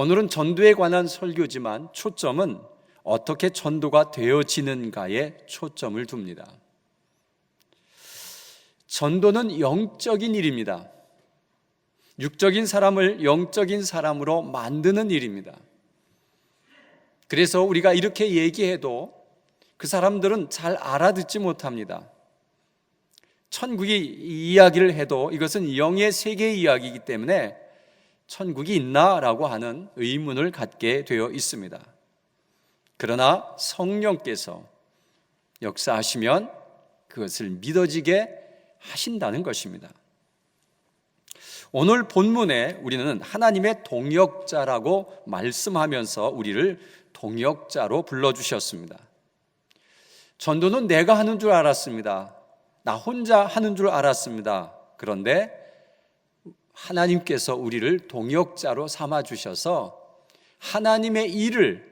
오늘은 전도에 관한 설교지만 초점은 어떻게 전도가 되어지는가에 초점을 둡니다. 전도는 영적인 일입니다. 육적인 사람을 영적인 사람으로 만드는 일입니다. 그래서 우리가 이렇게 얘기해도 그 사람들은 잘 알아듣지 못합니다. 천국이 이야기를 해도 이것은 영의 세계의 이야기이기 때문에 천국이 있나라고 하는 의문을 갖게 되어 있습니다. 그러나 성령께서 역사하시면 그것을 믿어지게 하신다는 것입니다. 오늘 본문에 우리는 하나님의 동역자라고 말씀하면서 우리를 동역자로 불러주셨습니다. 전도는 내가 하는 줄 알았습니다. 나 혼자 하는 줄 알았습니다. 그런데 하나님께서 우리를 동역자로 삼아주셔서 하나님의 일을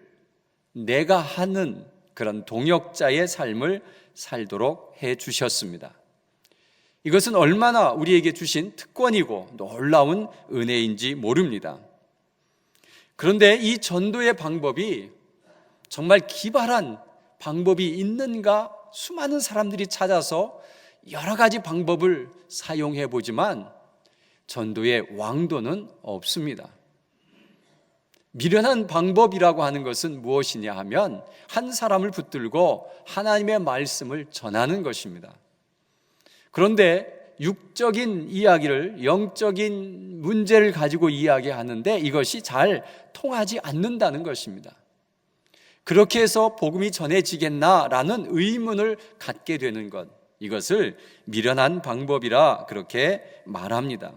내가 하는 그런 동역자의 삶을 살도록 해주셨습니다. 이것은 얼마나 우리에게 주신 특권이고 놀라운 은혜인지 모릅니다. 그런데 이 전도의 방법이 정말 기발한 방법이 있는가 수많은 사람들이 찾아서 여러 가지 방법을 사용해 보지만 전도의 왕도는 없습니다. 미련한 방법이라고 하는 것은 무엇이냐 하면 한 사람을 붙들고 하나님의 말씀을 전하는 것입니다. 그런데 육적인 이야기를 영적인 문제를 가지고 이야기하는데 이것이 잘 통하지 않는다는 것입니다. 그렇게 해서 복음이 전해지겠나라는 의문을 갖게 되는 것, 이것을 미련한 방법이라 그렇게 말합니다.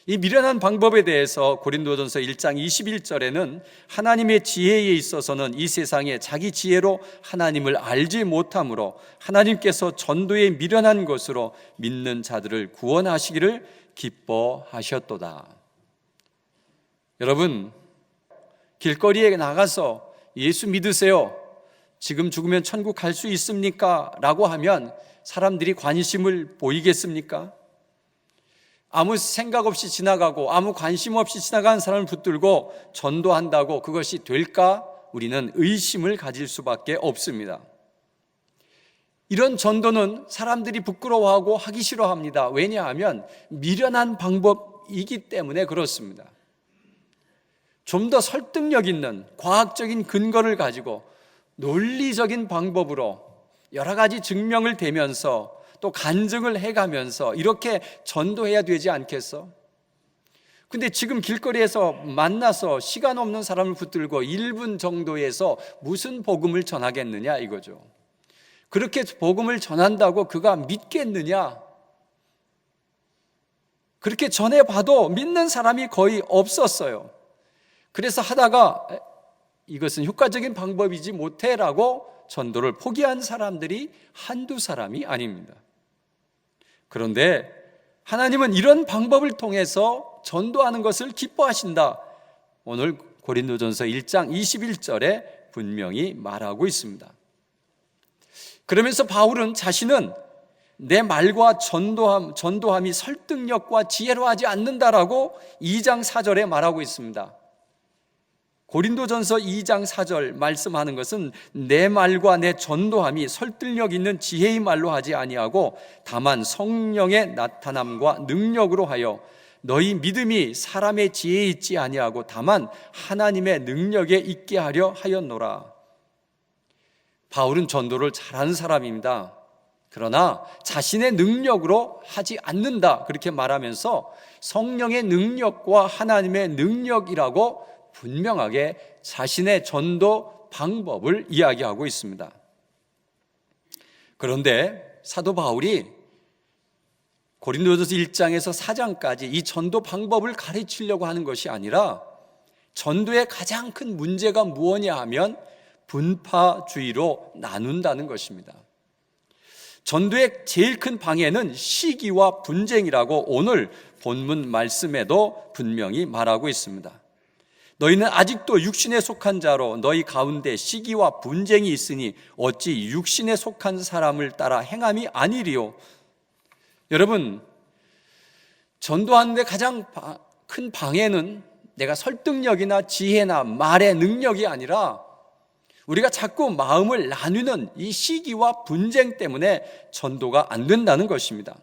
이 미련한 방법에 대해서 고린도전서 1장 21절에는 하나님의 지혜에 있어서는 이 세상에 자기 지혜로 하나님을 알지 못하므로 하나님께서 전도의 미련한 것으로 믿는 자들을 구원하시기를 기뻐하셨도다. 여러분, 길거리에 나가서 예수 믿으세요, 지금 죽으면 천국 갈 수 있습니까? 라고 하면 사람들이 관심을 보이겠습니까? 아무 생각 없이 지나가고 아무 관심 없이 지나가는 사람을 붙들고 전도한다고 그것이 될까? 우리는 의심을 가질 수밖에 없습니다. 이런 전도는 사람들이 부끄러워하고 하기 싫어합니다. 왜냐하면 미련한 방법이기 때문에 그렇습니다. 좀 더 설득력 있는 과학적인 근거를 가지고 논리적인 방법으로 여러 가지 증명을 대면서 또 간증을 해가면서 이렇게 전도해야 되지 않겠어? 근데 지금 길거리에서 만나서 시간 없는 사람을 붙들고 1분 정도에서 무슨 복음을 전하겠느냐 이거죠. 그렇게 복음을 전한다고 그가 믿겠느냐? 그렇게 전해봐도 믿는 사람이 거의 없었어요. 그래서 하다가 이것은 효과적인 방법이지 못해라고 전도를 포기한 사람들이 한두 사람이 아닙니다. 그런데 하나님은 이런 방법을 통해서 전도하는 것을 기뻐하신다. 오늘 고린도전서 1장 21절에 분명히 말하고 있습니다. 그러면서 바울은 자신은 내 말과 전도함이 설득력과 지혜로 하지 않는다라고 2장 4절에 말하고 있습니다. 고린도전서 2장 4절 말씀하는 것은 내 말과 내 전도함이 설득력 있는 지혜의 말로 하지 아니하고 다만 성령의 나타남과 능력으로 하여 너희 믿음이 사람의 지혜에 있지 아니하고 다만 하나님의 능력에 있게 하려 하였노라. 바울은 전도를 잘하는 사람입니다. 그러나 자신의 능력으로 하지 않는다 그렇게 말하면서 성령의 능력과 하나님의 능력이라고 분명하게 자신의 전도 방법을 이야기하고 있습니다. 그런데 사도 바울이 고린도전서 1장에서 4장까지 이 전도 방법을 가르치려고 하는 것이 아니라 전도의 가장 큰 문제가 무엇이냐 하면 분파주의로 나눈다는 것입니다. 전도의 제일 큰 방해는 시기와 분쟁이라고 오늘 본문 말씀에도 분명히 말하고 있습니다. 너희는 아직도 육신에 속한 자로 너희 가운데 시기와 분쟁이 있으니 어찌 육신에 속한 사람을 따라 행함이 아니리요. 여러분, 전도하는데 가장 큰 방해는 내가 설득력이나 지혜나 말의 능력이 아니라 우리가 자꾸 마음을 나누는 이 시기와 분쟁 때문에 전도가 안 된다는 것입니다.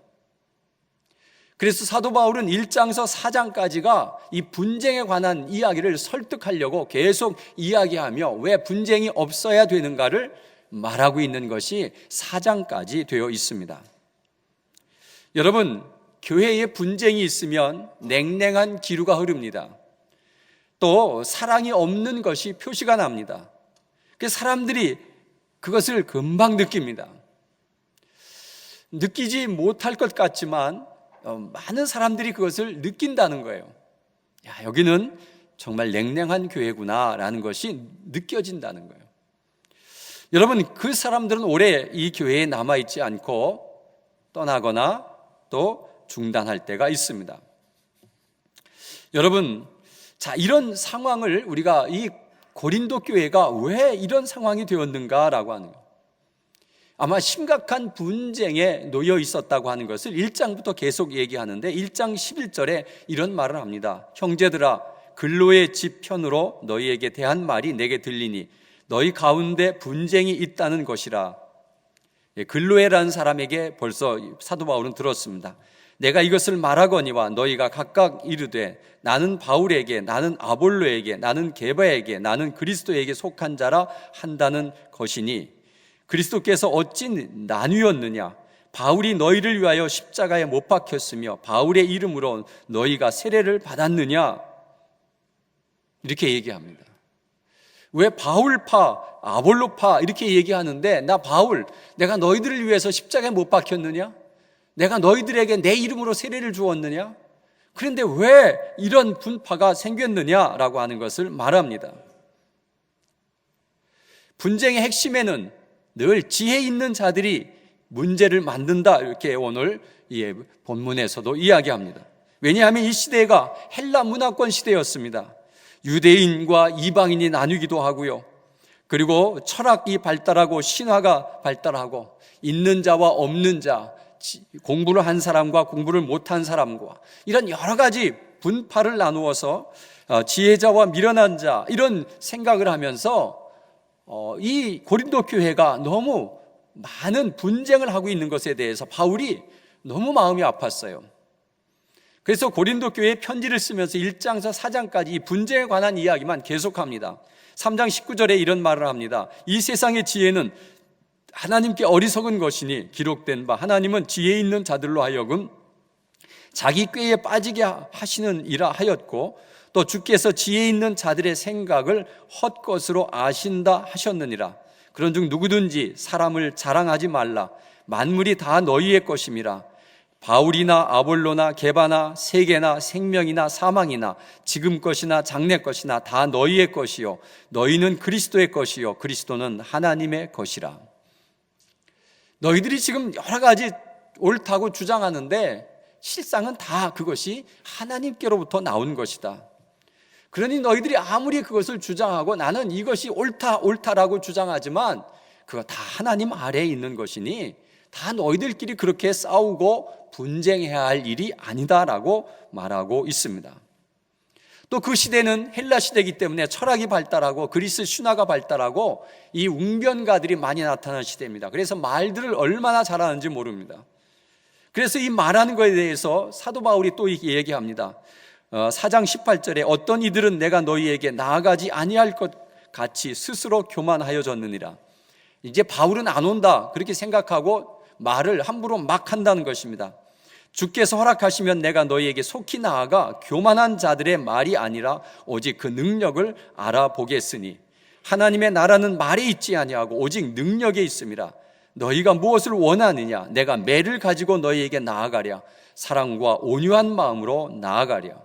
그래서 사도 바울은 1장서 4장까지가 이 분쟁에 관한 이야기를 설득하려고 계속 이야기하며 왜 분쟁이 없어야 되는가를 말하고 있는 것이 4장까지 되어 있습니다. 여러분, 교회에 분쟁이 있으면 냉랭한 기류가 흐릅니다. 또 사랑이 없는 것이 표시가 납니다. 그래서 사람들이 그것을 금방 느낍니다. 느끼지 못할 것 같지만 많은 사람들이 그것을 느낀다는 거예요. 야, 여기는 정말 냉랭한 교회구나라는 것이 느껴진다는 거예요. 여러분, 그 사람들은 오래 이 교회에 남아있지 않고 떠나거나 또 중단할 때가 있습니다. 여러분, 자, 이런 상황을 우리가 이 고린도 교회가 왜 이런 상황이 되었는가라고 하는 거예요. 아마 심각한 분쟁에 놓여 있었다고 하는 것을 1장부터 계속 얘기하는데 1장 11절에 이런 말을 합니다. 형제들아, 글로의 집 편으로 너희에게 대한 말이 내게 들리니 너희 가운데 분쟁이 있다는 것이라. 글로에라는 사람에게 벌써 사도 바울은 들었습니다. 내가 이것을 말하거니와 너희가 각각 이르되 나는 바울에게, 나는 아볼로에게, 나는 게바에게, 나는 그리스도에게 속한 자라 한다는 것이니 그리스도께서 어찌 나뉘었느냐? 바울이 너희를 위하여 십자가에 못 박혔으며 바울의 이름으로 너희가 세례를 받았느냐? 이렇게 얘기합니다. 왜 바울파, 아볼로파 이렇게 얘기하는데 나 바울, 내가 너희들을 위해서 십자가에 못 박혔느냐? 내가 너희들에게 내 이름으로 세례를 주었느냐? 그런데 왜 이런 분파가 생겼느냐라고 하는 것을 말합니다. 분쟁의 핵심에는 늘 지혜 있는 자들이 문제를 만든다, 이렇게 오늘 본문에서도 이야기합니다. 왜냐하면 이 시대가 헬라 문화권 시대였습니다. 유대인과 이방인이 나뉘기도 하고요, 그리고 철학이 발달하고 신화가 발달하고 있는 자와 없는 자, 공부를 한 사람과 공부를 못한 사람과 이런 여러 가지 분파를 나누어서 지혜자와 미련한 자, 이런 생각을 하면서 이 고린도 교회가 너무 많은 분쟁을 하고 있는 것에 대해서 바울이 너무 마음이 아팠어요. 그래서 고린도 교회에 편지를 쓰면서 1장에서 4장까지 이 분쟁에 관한 이야기만 계속합니다. 3장 19절에 이런 말을 합니다. 이 세상의 지혜는 하나님께 어리석은 것이니 기록된 바 하나님은 지혜 있는 자들로 하여금 자기 꾀에 빠지게 하시는 이라 하였고 또 주께서 지혜 있는 자들의 생각을 헛것으로 아신다 하셨느니라. 그런즉 누구든지 사람을 자랑하지 말라. 만물이 다 너희의 것임이라. 바울이나 아볼로나 게바나 세계나 생명이나 사망이나 지금 것이나 장래 것이나 다 너희의 것이요 너희는 그리스도의 것이요 그리스도는 하나님의 것이라. 너희들이 지금 여러 가지 옳다고 주장하는데 실상은 다 그것이 하나님께로부터 나온 것이다. 그러니 너희들이 아무리 그것을 주장하고 나는 이것이 옳다라고 주장하지만 그거 다 하나님 아래에 있는 것이니 다 너희들끼리 그렇게 싸우고 분쟁해야 할 일이 아니다라고 말하고 있습니다. 또 그 시대는 헬라 시대이기 때문에 철학이 발달하고 그리스 신화가 발달하고 이 웅변가들이 많이 나타나는 시대입니다. 그래서 말들을 얼마나 잘하는지 모릅니다. 그래서 이 말하는 것에 대해서 사도 바울이 또 얘기합니다. 4장 18절에 어떤 이들은 내가 너희에게 나아가지 아니할 것 같이 스스로 교만하여졌느니라. 이제 바울은 안 온다 그렇게 생각하고 말을 함부로 막 한다는 것입니다. 주께서 허락하시면 내가 너희에게 속히 나아가 교만한 자들의 말이 아니라 오직 그 능력을 알아보겠으니 하나님의 나라는 말에 있지 아니하고 오직 능력에 있음이라. 너희가 무엇을 원하느냐? 내가 매를 가지고 너희에게 나아가랴. 사랑과 온유한 마음으로 나아가랴.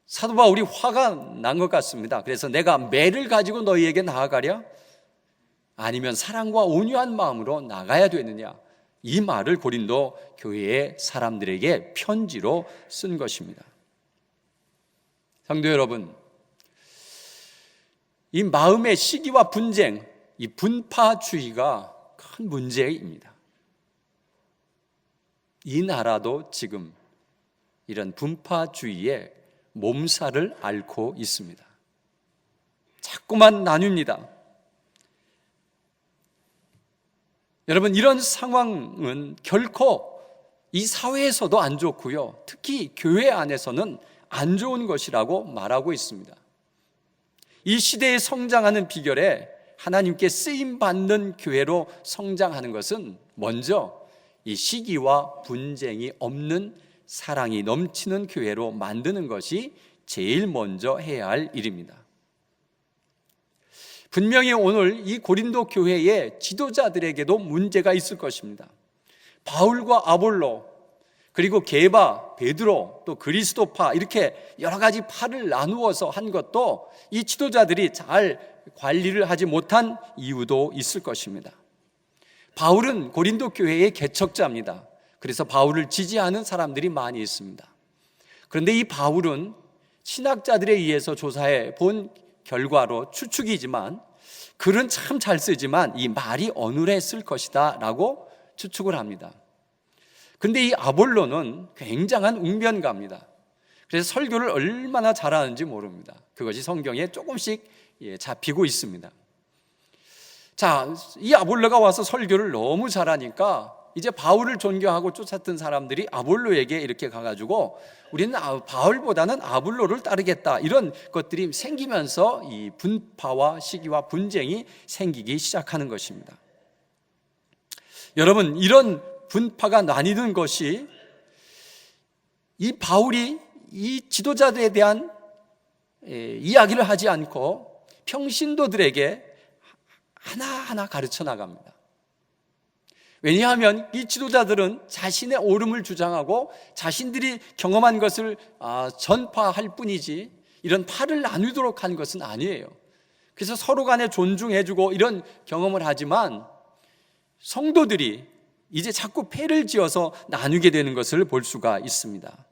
사도 바울이 화가 난 것 같습니다. 그래서 내가 매를 가지고 너희에게 나아가랴? 아니면 사랑과 온유한 마음으로 나가야 되느냐? 이 말을 고린도 교회의 사람들에게 편지로 쓴 것입니다. 성도 여러분, 이 마음의 시기와 분쟁, 이 분파주의가 큰 문제입니다. 이 나라도 지금 이런 분파주의에 몸살을 앓고 있습니다. 자꾸만 나뉩니다. 여러분, 이런 상황은 결코 이 사회에서도 안 좋고요, 특히 교회 안에서는 안 좋은 것이라고 말하고 있습니다. 이 시대에 성장하는 비결에 하나님께 쓰임받는 교회로 성장하는 것은 먼저 이 시기와 분쟁이 없는 사랑이 넘치는 교회로 만드는 것이 제일 먼저 해야 할 일입니다. 분명히 오늘 이 고린도 교회의 지도자들에게도 문제가 있을 것입니다. 바울과 아볼로, 그리고 게바, 베드로, 또 그리스도파, 이렇게 여러 가지 파를 나누어서 한 것도 이 지도자들이 잘 관리를 하지 못한 이유도 있을 것입니다. 바울은 고린도 교회의 개척자입니다. 그래서 바울을 지지하는 사람들이 많이 있습니다. 그런데 이 바울은 신학자들에 의해서 조사해 본 결과로 추측이지만, 글은 참 잘 쓰지만 이 말이 어눌했을 것이다 라고 추측을 합니다. 근데 이 아볼로는 굉장한 웅변가입니다. 그래서 설교를 얼마나 잘하는지 모릅니다. 그것이 성경에 조금씩 잡히고 있습니다. 자, 이 아볼로가 와서 설교를 너무 잘하니까 이제 바울을 존경하고 쫓았던 사람들이 아볼로에게 이렇게 가가지고 우리는 바울보다는 아볼로를 따르겠다, 이런 것들이 생기면서 이 분파와 시기와 분쟁이 생기기 시작하는 것입니다. 여러분, 이런 분파가 나뉘는 것이 이 바울이 이 지도자들에 대한 이야기를 하지 않고 평신도들에게 하나하나 가르쳐 나갑니다. 왜냐하면 이 지도자들은 자신의 옳음을 주장하고 자신들이 경험한 것을 전파할 뿐이지 이런 파를 나누도록 한 것은 아니에요. 그래서 서로 간에 존중해주고 이런 경험을 하지만 성도들이 이제 자꾸 패를 지어서 나누게 되는 것을 볼 수가 있습니다.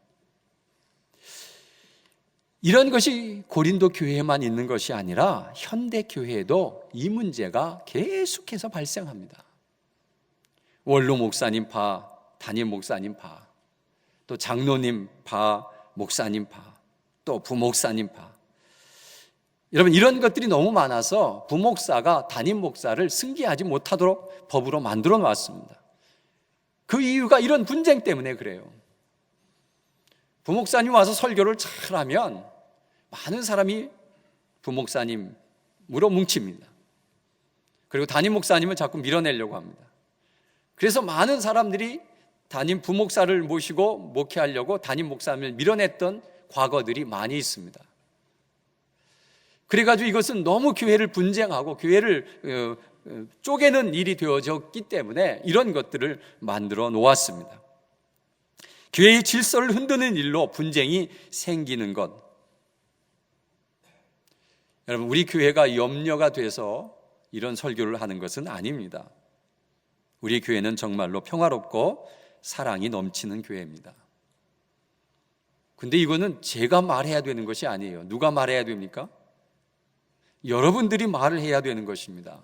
이런 것이 고린도 교회에만 있는 것이 아니라 현대 교회에도 이 문제가 계속해서 발생합니다. 원로 목사님 파, 담임 목사님 파, 또 장로님 파, 목사님 파, 또 부목사님 파. 여러분, 이런 것들이 너무 많아서 부목사가 담임 목사를 승계하지 못하도록 법으로 만들어 놨습니다. 그 이유가 이런 분쟁 때문에 그래요. 부목사님 와서 설교를 잘하면 많은 사람이 부목사님으로 뭉칩니다. 그리고 담임 목사님은 자꾸 밀어내려고 합니다. 그래서 많은 사람들이 담임 부목사를 모시고 목회하려고 담임 목사님을 밀어냈던 과거들이 많이 있습니다. 그래가지고 이것은 너무 교회를 분쟁하고 교회를 쪼개는 일이 되어졌기 때문에 이런 것들을 만들어 놓았습니다. 교회의 질서를 흔드는 일로 분쟁이 생기는 것, 여러분, 우리 교회가 염려가 돼서 이런 설교를 하는 것은 아닙니다. 우리 교회는 정말로 평화롭고 사랑이 넘치는 교회입니다. 근데 이거는 제가 말해야 되는 것이 아니에요. 누가 말해야 됩니까? 여러분들이 말을 해야 되는 것입니다.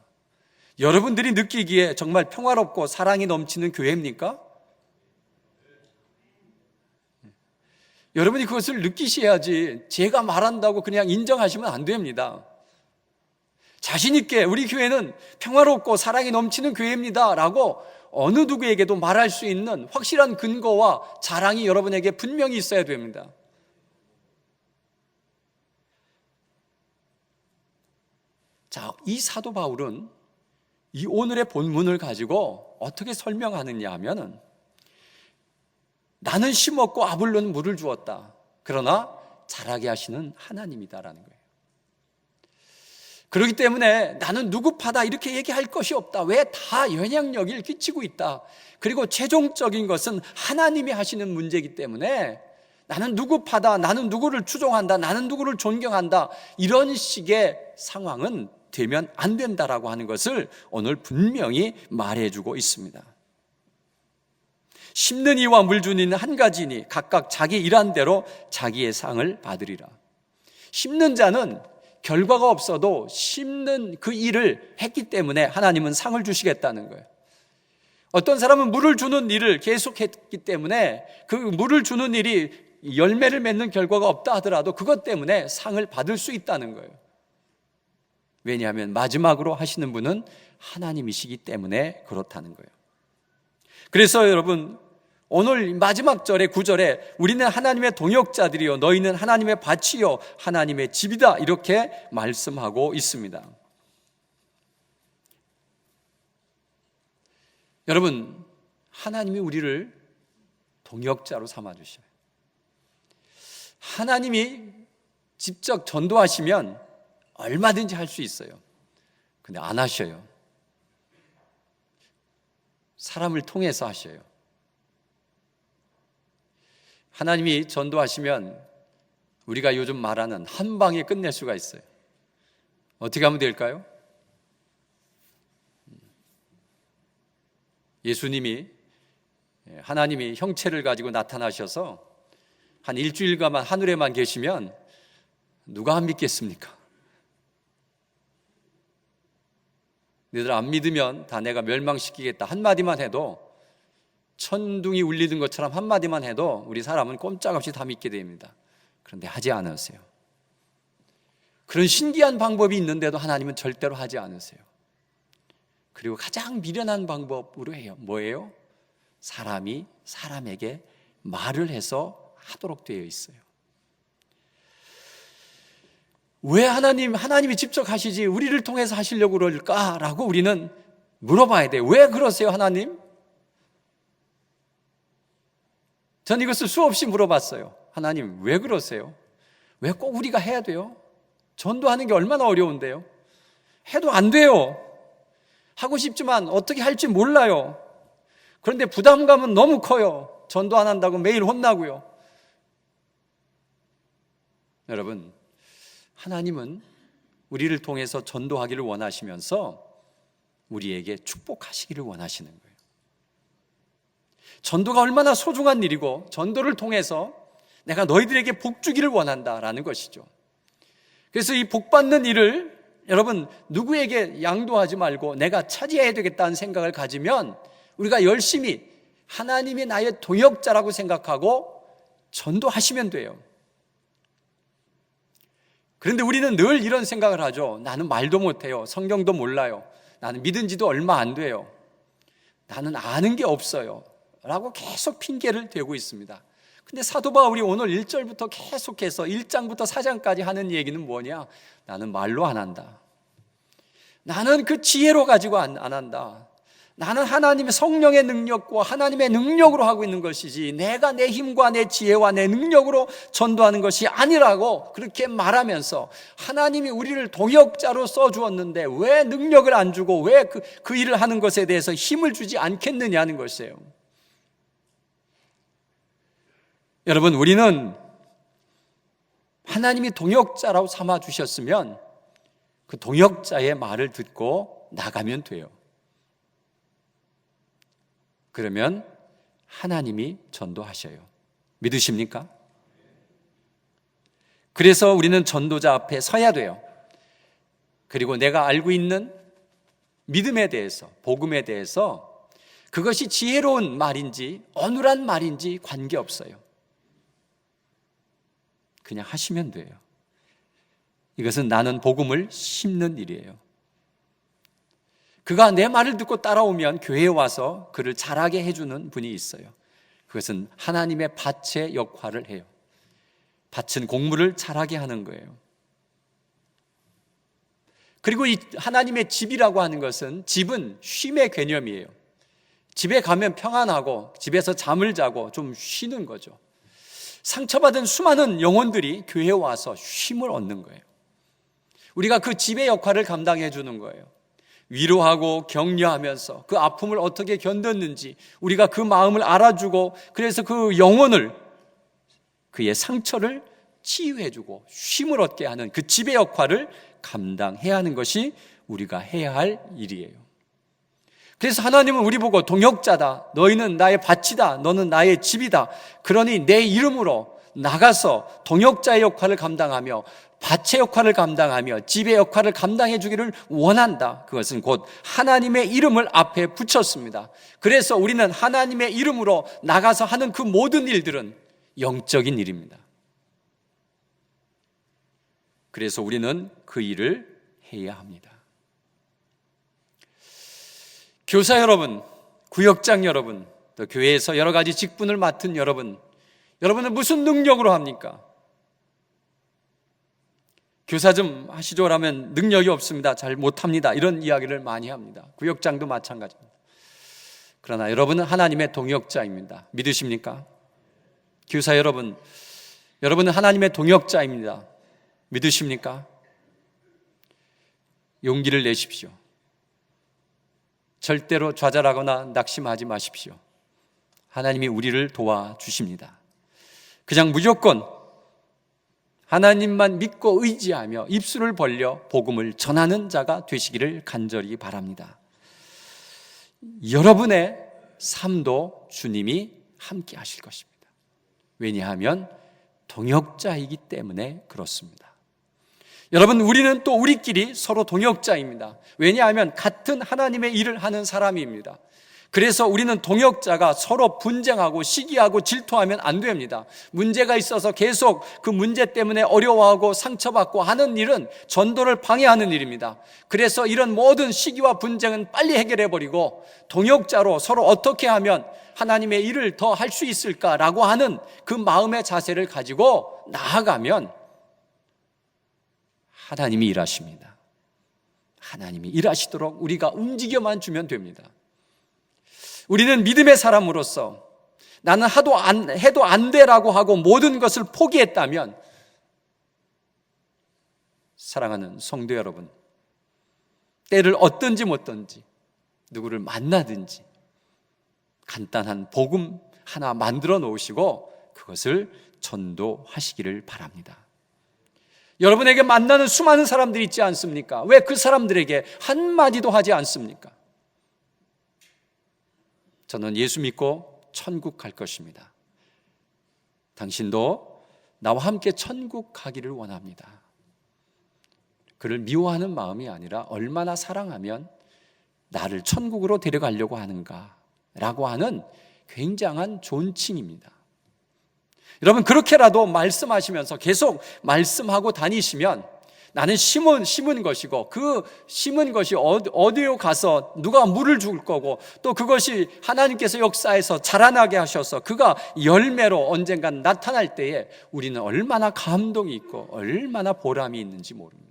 여러분들이 느끼기에 정말 평화롭고 사랑이 넘치는 교회입니까? 여러분이 그것을 느끼셔야지 제가 말한다고 그냥 인정하시면 안 됩니다. 자신 있게 우리 교회는 평화롭고 사랑이 넘치는 교회입니다 라고 어느 누구에게도 말할 수 있는 확실한 근거와 자랑이 여러분에게 분명히 있어야 됩니다. 자, 이 사도 바울은 이 오늘의 본문을 가지고 어떻게 설명하느냐 하면은, 나는 심었고 아볼로는 물을 주었다. 그러나 자라게 하시는 하나님이다라는 거예요. 그렇기 때문에 나는 누구 파다 이렇게 얘기할 것이 없다. 왜? 다 영향력을 끼치고 있다. 그리고 최종적인 것은 하나님이 하시는 문제이기 때문에 나는 누구 파다, 나는 누구를 추종한다, 나는 누구를 존경한다, 이런 식의 상황은 되면 안 된다라고 하는 것을 오늘 분명히 말해주고 있습니다. 심는 이와 물 주는 이는 한 가지니 각각 자기 일한 대로 자기의 상을 받으리라. 심는 자는 결과가 없어도 심는 그 일을 했기 때문에 하나님은 상을 주시겠다는 거예요. 어떤 사람은 물을 주는 일을 계속했기 때문에 그 물을 주는 일이 열매를 맺는 결과가 없다 하더라도 그것 때문에 상을 받을 수 있다는 거예요. 왜냐하면 마지막으로 하시는 분은 하나님이시기 때문에 그렇다는 거예요. 그래서 여러분, 오늘 마지막 절의 9절에 우리는 하나님의 동역자들이요 너희는 하나님의 밭이요 하나님의 집이다, 이렇게 말씀하고 있습니다. 여러분, 하나님이 우리를 동역자로 삼아주셔요. 하나님이 직접 전도하시면 얼마든지 할 수 있어요. 근데 안 하셔요. 사람을 통해서 하셔요. 하나님이 전도하시면 우리가 요즘 말하는 한 방에 끝낼 수가 있어요. 어떻게 하면 될까요? 예수님이, 하나님이 형체를 가지고 나타나셔서 한 일주일간 하늘에만 계시면 누가 안 믿겠습니까? 너희들 안 믿으면 다 내가 멸망시키겠다 한마디만 해도, 천둥이 울리는 것처럼 한마디만 해도 우리 사람은 꼼짝없이 다 믿게 됩니다. 그런데 하지 않으세요. 그런 신기한 방법이 있는데도 하나님은 절대로 하지 않으세요. 그리고 가장 미련한 방법으로 해요. 뭐예요? 사람이 사람에게 말을 해서 하도록 되어 있어요. 왜 하나님이 직접 하시지 우리를 통해서 하시려고 그럴까라고 우리는 물어봐야 돼요. 왜 그러세요, 하나님? 전 이것을 수없이 물어봤어요. 하나님, 왜 그러세요? 왜 꼭 우리가 해야 돼요? 전도하는 게 얼마나 어려운데요? 해도 안 돼요. 하고 싶지만 어떻게 할지 몰라요. 그런데 부담감은 너무 커요. 전도 안 한다고 매일 혼나고요. 여러분, 하나님은 우리를 통해서 전도하기를 원하시면서 우리에게 축복하시기를 원하시는 거예요. 전도가 얼마나 소중한 일이고 전도를 통해서 내가 너희들에게 복 주기를 원한다라는 것이죠. 그래서 이 복 받는 일을 여러분 누구에게 양도하지 말고 내가 차지해야 되겠다는 생각을 가지면 우리가 열심히 하나님이 나의 동역자라고 생각하고 전도하시면 돼요. 그런데 우리는 늘 이런 생각을 하죠. 나는 말도 못해요. 성경도 몰라요. 나는 믿은 지도 얼마 안 돼요. 나는 아는 게 없어요. 라고 계속 핑계를 대고 있습니다. 근데 사도 바울이 오늘 1절부터 계속해서 1장부터 4장까지 하는 얘기는 뭐냐? 나는 말로 안 한다. 나는 그 지혜로 가지고 안 한다. 나는 하나님의 성령의 능력과 하나님의 능력으로 하고 있는 것이지 내가 내 힘과 내 지혜와 내 능력으로 전도하는 것이 아니라고 그렇게 말하면서 하나님이 우리를 동역자로 써주었는데 왜 능력을 안 주고 왜 그 일을 하는 것에 대해서 힘을 주지 않겠느냐는 것이에요. 여러분, 우리는 하나님이 동역자라고 삼아주셨으면 그 동역자의 말을 듣고 나가면 돼요. 그러면 하나님이 전도하셔요. 믿으십니까? 그래서 우리는 전도자 앞에 서야 돼요. 그리고 내가 알고 있는 믿음에 대해서, 복음에 대해서 그것이 지혜로운 말인지 어눌한 말인지 관계없어요. 그냥 하시면 돼요. 이것은 나는 복음을 심는 일이에요. 그가 내 말을 듣고 따라오면 교회에 와서 그를 자라게 해주는 분이 있어요. 그것은 하나님의 밭의 역할을 해요. 밭은 곡물을 자라게 하는 거예요. 그리고 이 하나님의 집이라고 하는 것은, 집은 쉼의 개념이에요. 집에 가면 평안하고 집에서 잠을 자고 좀 쉬는 거죠. 상처받은 수많은 영혼들이 교회에 와서 쉼을 얻는 거예요. 우리가 그 집의 역할을 감당해 주는 거예요. 위로하고 격려하면서 그 아픔을 어떻게 견뎠는지 우리가 그 마음을 알아주고, 그래서 그 영혼을, 그의 상처를 치유해주고 쉼을 얻게 하는 그 집의 역할을 감당해야 하는 것이 우리가 해야 할 일이에요. 그래서 하나님은 우리 보고 동역자다, 너희는 나의 밭이다, 너는 나의 집이다, 그러니 내 이름으로 나가서 동역자의 역할을 감당하며 밭의 역할을 감당하며 집의 역할을 감당해 주기를 원한다. 그것은 곧 하나님의 이름을 앞에 붙였습니다. 그래서 우리는 하나님의 이름으로 나가서 하는 그 모든 일들은 영적인 일입니다. 그래서 우리는 그 일을 해야 합니다. 교사 여러분, 구역장 여러분, 또 교회에서 여러 가지 직분을 맡은 여러분은 무슨 능력으로 합니까? 교사 좀 하시죠 라면 능력이 없습니다. 잘 못합니다. 이런 이야기를 많이 합니다. 구역장도 마찬가지입니다. 그러나 여러분은 하나님의 동역자입니다. 믿으십니까? 교사 여러분은 하나님의 동역자입니다. 믿으십니까? 용기를 내십시오. 절대로 좌절하거나 낙심하지 마십시오. 하나님이 우리를 도와주십니다. 그냥 무조건 하나님만 믿고 의지하며 입술을 벌려 복음을 전하는 자가 되시기를 간절히 바랍니다. 여러분의 삶도 주님이 함께 하실 것입니다. 왜냐하면 동역자이기 때문에 그렇습니다. 여러분, 우리는 또 우리끼리 서로 동역자입니다. 왜냐하면 같은 하나님의 일을 하는 사람입니다. 그래서 우리는 동역자가 서로 분쟁하고 시기하고 질투하면 안 됩니다. 문제가 있어서 계속 그 문제 때문에 어려워하고 상처받고 하는 일은 전도를 방해하는 일입니다. 그래서 이런 모든 시기와 분쟁은 빨리 해결해버리고 동역자로 서로 어떻게 하면 하나님의 일을 더 할 수 있을까라고 하는 그 마음의 자세를 가지고 나아가면 하나님이 일하십니다. 하나님이 일하시도록 우리가 움직여만 주면 됩니다. 우리는 믿음의 사람으로서 나는 해도 안 돼라고 하고 모든 것을 포기했다면, 사랑하는 성도 여러분, 때를 얻든지 못든지 누구를 만나든지 간단한 복음 하나 만들어 놓으시고 그것을 전도하시기를 바랍니다. 여러분에게 만나는 수많은 사람들이 있지 않습니까? 왜 그 사람들에게 한마디도 하지 않습니까? 저는 예수 믿고 천국 갈 것입니다. 당신도 나와 함께 천국 가기를 원합니다. 그를 미워하는 마음이 아니라 얼마나 사랑하면 나를 천국으로 데려가려고 하는가 라고 하는 굉장한 존칭입니다. 여러분, 그렇게라도 말씀하시면서 계속 말씀하고 다니시면 나는 심은 것이고 그 심은 것이 어디로 가서 누가 물을 줄 거고 또 그것이 하나님께서 역사에서 자라나게 하셔서 그가 열매로 언젠간 나타날 때에 우리는 얼마나 감동이 있고 얼마나 보람이 있는지 모릅니다.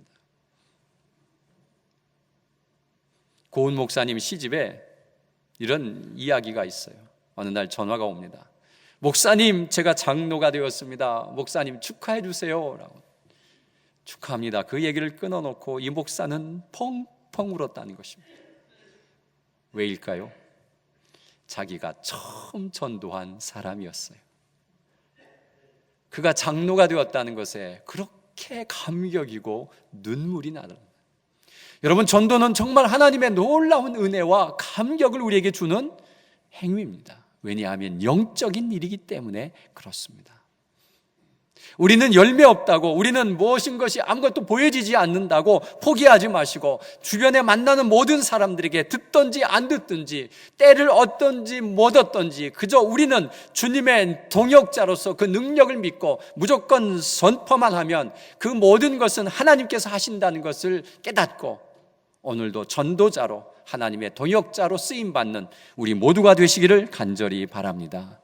고은 목사님 시집에 이런 이야기가 있어요. 어느 날 전화가 옵니다. 목사님, 제가 장로가 되었습니다. 목사님 축하해 주세요 라고. 축하합니다. 그 얘기를 끊어놓고 이 목사는 펑펑 울었다는 것입니다. 왜일까요? 자기가 처음 전도한 사람이었어요. 그가 장로가 되었다는 것에 그렇게 감격이고 눈물이 나는. 여러분, 전도는 정말 하나님의 놀라운 은혜와 감격을 우리에게 주는 행위입니다. 왜냐하면 영적인 일이기 때문에 그렇습니다. 우리는 열매 없다고, 우리는 무엇인 것이 아무것도 보여지지 않는다고 포기하지 마시고 주변에 만나는 모든 사람들에게 듣든지 안 듣든지 때를 얻든지 못 얻든지 그저 우리는 주님의 동역자로서 그 능력을 믿고 무조건 선포만 하면 그 모든 것은 하나님께서 하신다는 것을 깨닫고 오늘도 전도자로 하나님의 동역자로 쓰임받는 우리 모두가 되시기를 간절히 바랍니다.